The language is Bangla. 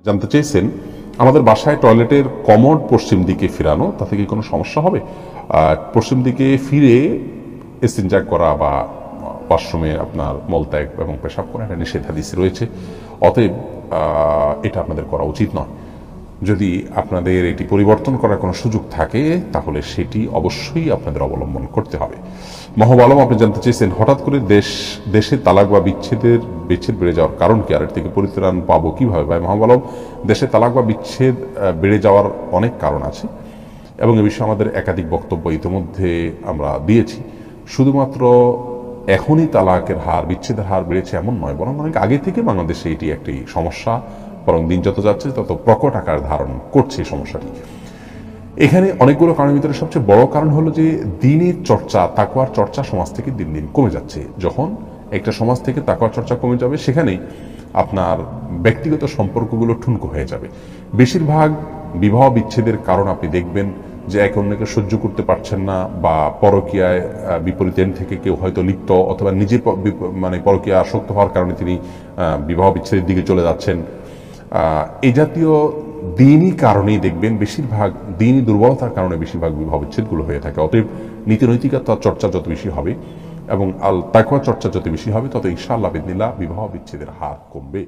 জানতে চেয়েছেন আমাদের বাসায় টয়লেটের কমোড পশ্চিম দিকে ফিরানো, তাতে কি কোনো সমস্যা হবে? পশ্চিম দিকে ফিরে ইস্তিনজা করা বা ওয়াশরুমে আপনার মলত্যাগ এবং পেশাব করা এটা নিষেধাদেশ রয়েছে, অতএব এটা আপনাদের করা উচিত নয়। যদি আপনাদের এটি পরিবর্তন করার কোনো সুযোগ থাকে তাহলে সেটি অবশ্যই আপনাদের অবলম্বন করতে হবে। মাহবুব আলম আপনি জানতে চেয়েছেন হঠাৎ করে দেশে তালাক বা বিচ্ছেদ বেড়ে যাওয়ার কারণ কি, আর এর থেকে পরিত্রাণ পাবো কিভাবে? ভাই মাহবুব আলম, দেশে তালাক বা বিচ্ছেদ বেড়ে যাওয়ার অনেক কারণ আছে এবং এ বিষয়ে আমাদের একাধিক বক্তব্য ইতিমধ্যে আমরা দিয়েছি। শুধুমাত্র এখনই তালাকের হার, বিচ্ছেদের হার বেড়েছে এমন নয়, বরং অনেক আগে থেকে বাংলাদেশে এটি একটি সমস্যা, বরং দিন যত যাচ্ছে তত প্রকট আকার ধারণ করছে এই সমস্যাটি। এখানে অনেকগুলো কারণের ভিতরে সবচেয়ে বড় কারণ হলো যে দ্বীনের চর্চা, তাকওয়ার চর্চা সমাজ থেকে দিন দিন কমে যাচ্ছে। যখন একটা সমাজ থেকে তাকওয়ার চর্চা কমে যাবে, সেখানেই আপনার ব্যক্তিগত সম্পর্কগুলো ঠুনকো হয়ে যাবে। বেশিরভাগ বিবাহ বিচ্ছেদের কারণ আপনি দেখবেন যে একে অন্যকে সহ্য করতে পারছেন না, বা পরকীয়ায় বিপরীত এন্ড থেকে কেউ হয়তো লিপ্ত, অথবা নিজে পরকীয়া আসক্ত হওয়ার কারণে তিনি বিবাহ বিচ্ছেদের দিকে চলে যাচ্ছেন। এই জাতীয় দিনই কারণেই দেখবেন বেশিরভাগ দিনই দুর্বলতার কারণে বেশিরভাগ বিবাহ বিচ্ছেদগুলো হয়ে থাকে। অতএব নীতিনৈতিকতার চর্চা যত বেশি হবে এবং আল তাকওয়া চর্চা যত বেশি হবে, তত ইনশাআল্লাহ বিদিনিল্লাহ বিবাহ বিচ্ছেদের হার কমবে।